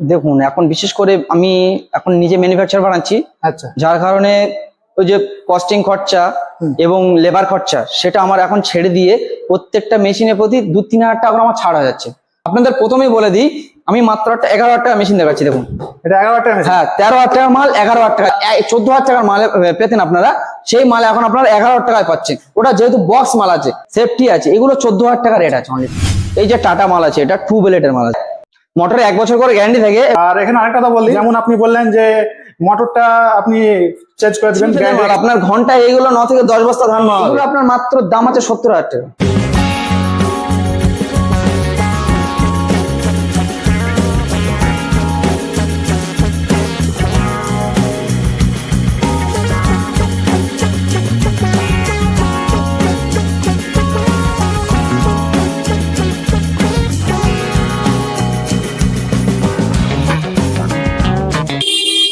দেখুন এখন বিশেষ করে আমি এখন নিজে ম্যানুফ্যাকচার বানাচ্ছি। আচ্ছা যার কারণে ওই যে কস্টিং খরচা এবং লেবার খরচা সেটা আমার এখন ছেড়ে দিয়ে প্রত্যেকটা মেশিনের প্রতি 2-3 হাজার টাকা করে আমার ছাড় হয়ে যাচ্ছে। আপনাদের প্রথমেই বলে দিই, আমি মাত্র একটা 11,000 টাকা মেশিন দেখাচ্ছি। দেখুন এটা 11,000 টাকা। হ্যাঁ, 13,000 টাকার মাল 11,000 টাকা, 14,000 টাকার মাল পেতেন আপনারা, সেই মাল এখন আপনারা 11,000 টাকায় পাচ্ছেন। ওটা যেহেতু বক্স মাল আছে, সেফটি আছে, এগুলো 14,000 টাকা রেট আছে অনলি। এই যে টাটা মাল আছে, এটা 2 ব্লেডের মাল আছে, মোটরে 1 বছর করে গ্যারান্টি থাকে। আর এখানে আরেকটা কথা বলি, যেমন আপনি বললেন যে মোটরটা আপনি চেঞ্জ করে দিবেন, আপনার ঘন্টায় এইগুলো 9 থেকে 10 বস্তা ধান মাল, এগুলো আপনার মাত্র দাম আছে 70,000 টাকা।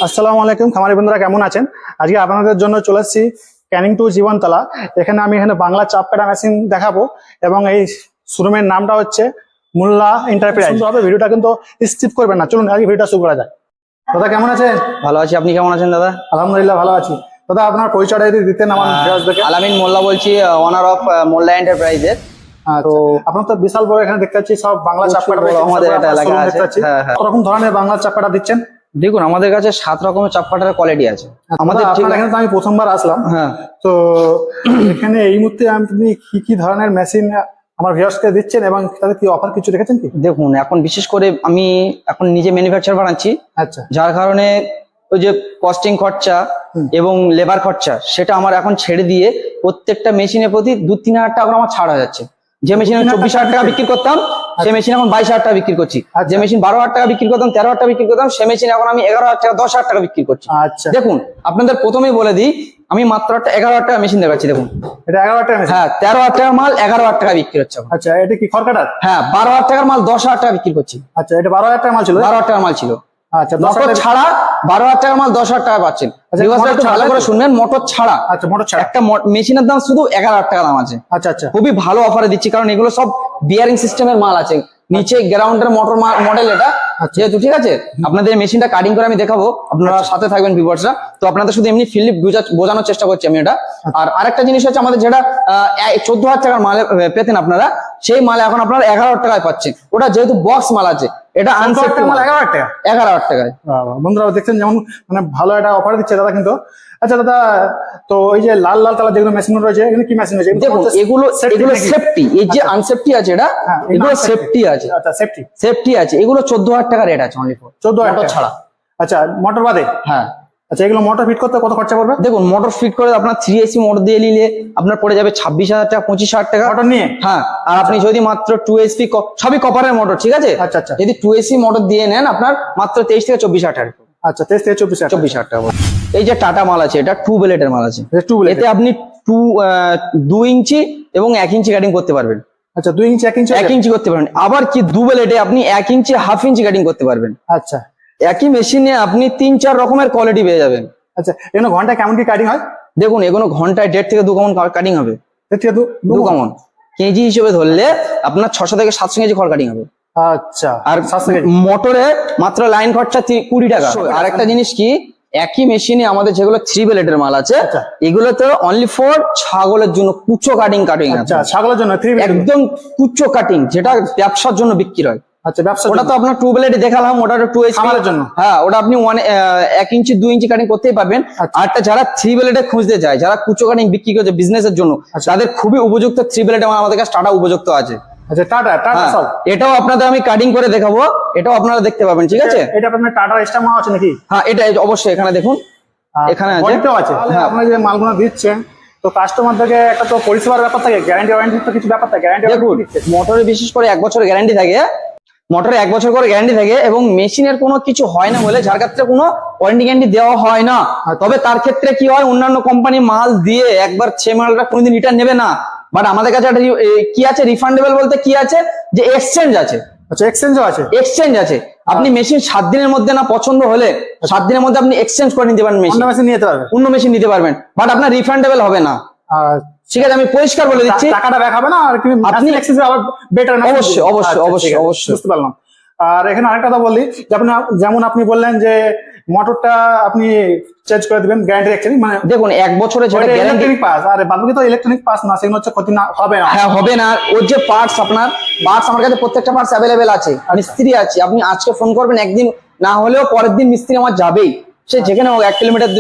আসসালামু আলাইকুম খামারি বন্ধুরা, কেমন আছেন? আজকে আপনাদের জন্য চলে এসেছি ক্যানিং টু জীবনতলা। আমি এখানে বাংলা চাপ কাটা মেশিন দেখাবো এবং এই শোরুমের নামটা হচ্ছে মোল্লা এন্টারপ্রাইজ। হবে ভিডিওটা কিন্তু স্কিপ করবেন না, চলুন আগে ভিডিওটা শুরু করা যায়। দাদা কেমন আছেন? ভালো আছি, আপনি কেমন আছেন দাদা? আলহামদুলিল্লাহ ভালো আছি। দাদা আপনার পরিচয়টা যদি দিতেন আমার ভিউয়ার্সদেরকে। আলামিন মোল্লা বলছি, ওনার অফ মোল্লা এন্টারপ্রাইজের। তো আপনার তো বিশাল বড় এখানে দেখতে পাচ্ছি সব বাংলা চাপ কাটা আমাদের এটা এলাকা আছে। কত রকম ধরনের বাংলা চাপ কাটা দিচ্ছেন? দেখুন আমাদের কাছে 7 রকমের চাপ কাটার কোয়ালিটি আছে আমাদের। এখানে তো আমি প্রথমবার আসলাম। হ্যাঁ, তো এখানে এই মুহূর্তে আপনি কি কি ধরনের মেশিন আমার ভিউয়ার্সকে দিচ্ছেন এবং তাদের কি অফার কিছু রেখেছেন কি? দেখুন এখন বিশেষ করে আমি এখন নিজে ম্যানুফ্যাকচার বানাচ্ছি। আচ্ছা, যার কারণে ওই যে কস্টিং খরচা এবং লেবার খরচা সেটা আমার এখন ছেড়ে দিয়ে প্রত্যেকটা মেশিনের প্রতি 2-3 হাজার টাকা করে আমার ছাড় হয়ে যাচ্ছে। যে মেশিন 24,000 টাকা বিক্রি করতাম, সে মেশিন এখন 22,000 টাকা বিক্রি করছি। যে মেশিন 12,000 টাকা বিক্রি করতাম, 13,000 টাকা বিক্রি করতাম, সে মেশিন এখন আমি 11,000 টাকা, 10,000 টাকা বিক্রি করছি। আচ্ছা, দেখুন আপনাদের প্রথমেই বলে দিই, আমি মাত্র একটা 11,000 টাকা মেশিন দেখাচ্ছি। দেখুন এটা 11,000 টাকা। হ্যাঁ, 13,000 টাকার মাল 11,000 টাকা বিক্রি হচ্ছে। আচ্ছা, এটা কি খড়কাটার? হ্যাঁ, 12,000 টাকার মাল 10,000 টাকা বিক্রি করছি। আচ্ছা, এটা 12,000 টাকা মাল ছিল। 12,000 টাকার মাল ছিল। আচ্ছা, মোটর ছাড়া 12,000 টাকার মাল 10,000 টাকা পাচ্ছেন। একটু ভালো করে শুনবেন, মোটর ছাড়া। আচ্ছা, মোটর ছাড়া একটা মেশিনের দাম শুধু 11,000 টাকা দাম আছে। আচ্ছা আচ্ছা, খুবই ভালো অফারে দিচ্ছি, কারণ এগুলো সব বিয়ারিং সিস্টেমের মাল আছে, নিচে গ্রাউন্ডের মোটর মডেল এটা যেহেতু। ঠিক আছে, আপনাদের মেশিনটা কাটিং করে আমি দেখাবো, আপনারা সাথে থাকবেন ভিউয়ার্সরা। তো আপনাদের শুধু এমনি ফিল্ড বোঝানোর চেষ্টা করছি আমি এটা। আর আরেকটা জিনিস হচ্ছে, আমাদের যেটা 14,000 টাকার মাল পেতেন আপনারা, সেই মাল এখন আপনারা 11,000 টাকায় পাচ্ছেন। ওটা যেহেতু বক্স মাল আছে, এটা আনসেফটি মাল 11,000 টাকা। 11,000 টাকায়। বন্ধুরা দেখছেন যেমন মানে ভালো একটা অফার দিচ্ছে দাদা কিন্তু। আচ্ছা দাদা, তো এই যে লাল লাল কালার যেগুলো মেশিন রয়েছে, এগুলো কি মেশিন রয়েছে? দেখুন এগুলো সেফটি, এই যে আনসেফটি আছে এটা, এগুলো সেফটি আছে। আচ্ছা, সেফটি আছে, এগুলো 14,000 টাকা রেট আছে অনলি ফর 14,000 ছাড়া। আচ্ছা, মোটর বাদে? হ্যাঁ। আচ্ছা, এগুলো মোটর ফিট করতে কত খরচা পড়বে? দেখুন মোটর ফিট করে আপনার 3AC মোটর দিয়ে নিলে আপনার পড়ে যাবে 26,000 টাকা, 25,000 টাকা মোটর নিয়ে। হ্যাঁ, আর আপনি যদি মাত্র 2HP, সবই কপারের মোটর, ঠিক আছে। আচ্ছা আচ্ছা, যদি 2AC মোটর দিয়ে নেন আপনার মাত্র 23 থেকে 24,000 টাকা। আচ্ছা, 23 থেকে 24,000 টাকা। এই যে টাটা মাল আছে, এটা 2 ব্লেডের মাল আছে। এতে আপনি 2 ইঞ্চি এবং 1 ইঞ্চি কাটিং করতে পারবেন। আচ্ছা, 2 ইঞ্চি 1 ইঞ্চি 1 ইঞ্চি করতে পারবেন। আবার কি 2 ব্লেডে আপনি 1 ইঞ্চি, হাফ ইঞ্চি কাটিং করতে পারবেন। আচ্ছা, একই মেশিনে আপনি 3-4 রকমের কোয়ালিটি পেয়ে যাবেন। আচ্ছা, এগুলো ঘন্টায় কেমন কি কাটিং হয়? দেখুন এগুলো ঘন্টায় 1.5 থেকে 2 কমন কাটিং হবে। 2 কমন কেজি হিসেবে ধরলে আপনার 600 থেকে 700 কেজি খড় কাটিং হবে। আচ্ছা, আর মোটরে মাত্র লাইন খরচা 20 টাকা। আর একটা জিনিস কি, একই মেশিনে আমাদের যেগুলো 3 ব্লেডের মাল আছে, এগুলোতে অনলি ফর ছাগলের জন্য কুচো কাটিং আছে। আচ্ছা, ছাগলের জন্য একদম কুচো কাটিং, যেটা ব্যবসার জন্য বিক্রি হয়। আচ্ছা, ব্যবসা। ওটা তো আপনার 2 ব্লেডে দেখালাম, ওটা 2HP খামারের জন্য। হ্যাঁ, ওটা আপনি 1 ইঞ্চি 2 ইঞ্চি কাটিং করতেই পারবেন। আরটা যারা 3 ব্লেডে খুঁজতে যায়, যারা কুচো কাটিং বিক্রি করছে বিজনেসের জন্য, তাদের খুবই উপযুক্ত 3 ব্লেড আমাদের কাছে টাটা উপযুক্ত আছে। আচ্ছা, টাটা সব। এটাও আপনাদের আমি কাটিং করে দেখাবো, এটাও আপনারা দেখতে পাবেন। ঠিক আছে, এটা আপনার টাটা স্টার মাল আছে নাকি? হ্যাঁ, এটা অবশ্যই এখানে দেখুন, এখানে আছে। হ্যাঁ, আপনারা যে মালগুলো দিচ্ছেন, তো কাস্টমারদেরকে একটা তো পরিষেবার ব্যাপার থাকে, গ্যারান্টি ওয়ারেন্টি তো কিছু ব্যাপার থাকে। গ্যারান্টি মোটরে বিশেষ করে 1 বছর গ্যারান্টি থাকে। মোটরে 1 বছর করে গ্যারান্টি থাকে এবং মেশিনের কোনো কিছু হয় না বলে যার ক্ষেত্রে কোনো ওয়ারেন্টি গ্যারান্টি দেওয়া হয় না। তবে তার ক্ষেত্রে কি হয়, অন্যান্য কোম্পানি মাল দিয়ে একবার সে মালটা কোনোদিন রিটার্ন নেবে না, বাট আমাদের কাছে একটা কি আছে, রিফান্ডেবল বলতে কি আছে, যে এক্সচেঞ্জ আছে। আচ্ছা, এক্সচেঞ্জও আছে। এক্সচেঞ্জ আছে, আপনি মেশিন 7 দিনের মধ্যে না পছন্দ হলে 7 দিনের মধ্যে আপনি এক্সচেঞ্জ করে নিতে পারেন, অন্য মেশিন নিতে পারবেন, বাট আপনার রিফান্ডেবল হবে না। ঠিক আছে, আমি পরিষ্কার বলে দিচ্ছি, টাকাটা ব্যাক হবে না, আর কি আপনি এক্সচেঞ্জ আবার বেটার না। অবশ্যই অবশ্যই অবশ্যই অবশ্যই বুঝতে পারলাম। আর এখানে আরেকটা কথা বললি যে যেমন আপনি বললেন যে মোটরটা আপনি চেঞ্জ করে দিবেন গ্যারান্টি এক্সচেঞ্জ, মানে দেখুন 1 বছরে যেটা গ্যারান্টি, ইলেকট্রনিক পাস, আর বাকি তো ইলেকট্রনিক পাস না, সেগুলো হচ্ছে ক্ষতি না হবে না। হ্যাঁ হবে না। ওর যে পার্টস, আপনার পার্টস আমার কাছে প্রত্যেকটা পার্টস অ্যাভেলেবেল আছে, মিস্ত্রি আছে। আপনি আজকে ফোন করবেন, একদিন না হলেও পরের দিন মিস্ত্রি আমার যাবেই, সে যেখানে হোক, 1 কিলোমিটার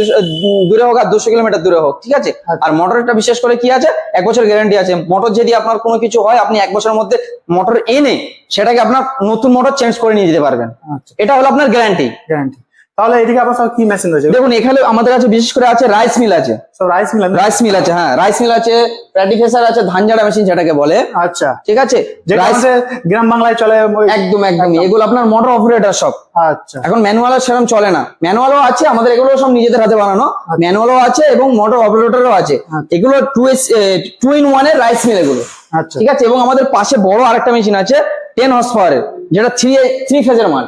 দূরে হোক আর 200 কিলোমিটার দূরে হোক, ঠিক আছে। আর মোটরটা বিশেষ করে কি আছে, 1 বছর গ্যারান্টি আছে। মোটর যদি আপনার কোনো কিছু হয়, আপনি 1 বছরের মধ্যে মোটর এনে সেটাকে আপনার নতুন মোটর চেঞ্জ করে নিয়ে যেতে পারবেন। আচ্ছা, এটা হলো আপনার গ্যারান্টি। গ্যারান্টি। তাহলে এদিকে আপনার সব কি মেশিন রয়েছে? দেখুন এখানে আমাদের কাছে বিশেষ করে আছে রাইস মিল আছে, সব রাইস মিল? রাইস মিল আছে, হ্যাঁ রাইস মিল আছে, প্যাডিফেসার আছে, ধান ঝাড়া মেশিন যেটাকে বলে, আচ্ছা, ঠিক আছে। যেটা আমাদের গ্রাম বাংলায় চলে। একদম একদম, এগুলো আপনার মোটর অপারেটর সব। আচ্ছা, এখন ম্যানুয়ালও সেরকম চলে না, ম্যানুয়ালও আছে আমাদের, এগুলো সব নিজেদের হাতে বানানো, ম্যানুয়ালও আছে এবং মোটর অপারেটরও আছে। এগুলো 2 in 1 এর রাইস মিল এগুলো, আচ্ছা, ঠিক আছে। এবং আমাদের পাশে বড় আরেকটা মেশিন আছে 10 হর্স পাওয়ারের, যেটা 3 ফেজের মাল,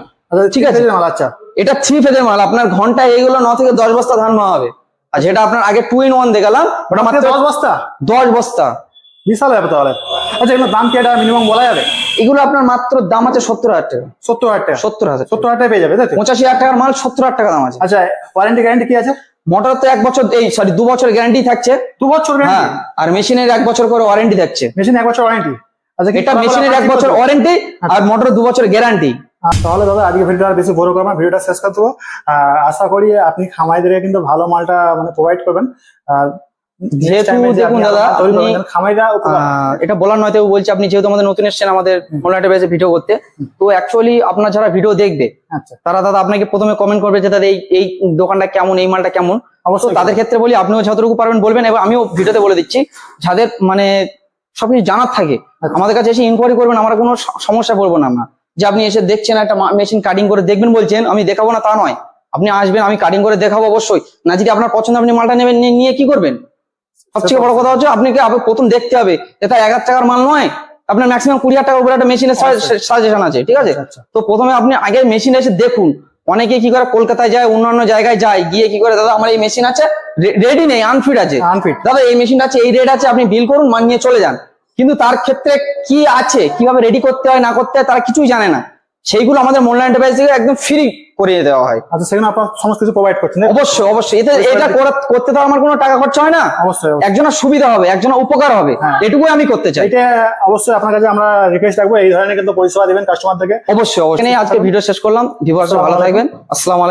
ঠিক আছে। আচ্ছা, এটা 3 ফেজের মাল, আপনার ঘন্টায় এইগুলো 9 থেকে 10 বস্তা ধান নেওয়া হবে। আর যেটা আপনার আগে 2 in 1 দেখালাম, ওটা মাত্র 10 বস্তা। 10 বস্তা, বিশাল ব্যাপার তাহলে। আচ্ছা, এগুলোর দাম কি এটা মিনিমাম বলা যাবে? এগুলো আপনার মাত্র দাম আছে 70,000 টাকা। 70,000 টাকা? 70,000, 70,000 টাকা পেয়ে যাবে, তাই তো? 85,000 টাকার মাল 70,000 টাকা দাম আছে। আচ্ছা, ওয়ারেন্টি গ্যারান্টি কি আছে? মোটর তো 1 বছর, 2 বছর গ্যারান্টি থাকছে। 2 বছর হ্যাঁ, গ্যারান্টি? আর মেশিনের 1 বছর করে ওয়ারেন্টি থাকছে। মেশিন 1 বছর ওয়ারেন্টি? আচ্ছা, এটা মেশিনের 1 বছর ওয়ারেন্টি আর মোটর 2 বছর গ্যারান্টি। তাহলে দাদা আজকে ভিডিওটা আর বেশি বড় করবো না, ভিডিওটা শেষ করে দেবো। আশা করি আপনি খামারিদেরকে কিন্তু ভালো মালটা মানে প্রোভাইড করবেন। যেহেতু দেখুন দাদা, খামারিরা এটা বলার নয়, বলছি আপনি যেহেতু আমাদের নতুন এসেছেন আমাদের অনলাইন বেসে ভিডিও করতে, তো অ্যাকচুয়ালি আপনার যারা ভিডিও দেখবে আচ্ছা, তারা দাদা আপনাকে প্রথমে কমেন্ট করবে যে দাদা এই দোকানটা কেমন, এই মালটা কেমন। অবশ্যই তাদের ক্ষেত্রে বলি, আপনিও যতটুকু পারবেন বলবেন, এবং আমিও ভিডিওতে বলে দিচ্ছি, যাদের মানে সবকিছু জানার থাকে আমাদের কাছে এসে ইনকোয়ারি করবেন, আমরা কোনো সমস্যা পড়বো না। আমরা যে আপনি এসে দেখছেন একটা মেশিন কাটিং করে দেখবেন বলছেন, আমি দেখাবো না তা নয়, আপনি আসবেন, আমি কাটিং করে দেখাবো অবশ্যই। না যদি আপনার পছন্দ, আপনি মালটা নেবেন, নিয়ে কি করবেন? সবচেয়ে বড় কথা হচ্ছে আপনাকে প্রথম দেখতে হবে, এটা 1,000 টাকার মাল নয়, আপনার ম্যাক্সিমাম 20,000 টাকার উপরে একটা মেশিনের সাজেশন আছে, ঠিক আছে। তো প্রথমে আপনি আগে মেশিন এসে দেখুন। অনেকে কি করে কলকাতায় যায়, অন্যান্য জায়গায় যায়, গিয়ে কি করে দাদা আমার এই মেশিন আছে, রেডি নেই, আনফিট আছে, দাদা এই মেশিনটা আছে, এই রেট আছে, আপনি বিল করুন, মান নিয়ে চলে যান। কিন্তু তার ক্ষেত্রে কি আছে, কিভাবে রেডি করতে হয় না করতে হয়, তারা কিছুই জানে না। সেইগুলো আমাদের মূল্যায়ন এন্টারপ্রাইজ থেকে একদম ফ্রি করে দেওয়া হয়। আচ্ছা, সেখানে আপনারা সমস্ত কিছু প্রোভাইড করছেন? অবশ্যই অবশ্যই, এটা করতে তো আমার কোনো টাকা খরচা হয় না। অবশ্যই, একজনের সুবিধা হবে, একজনের উপকার হবে, এটুকুই আমি করতে চাই। এটা অবশ্যই আপনার কাছে আমরা রিকোয়েস্ট রাখবো, এই ধরনের কিন্তু পরিষেবা দিবেন কাস্টমার থেকে। অবশ্যই অবশ্যই। আজকে ভিডিও শেষ করলাম, ভিউয়ার্স ভালো থাকবেন, আসসালামু আলাইকুম।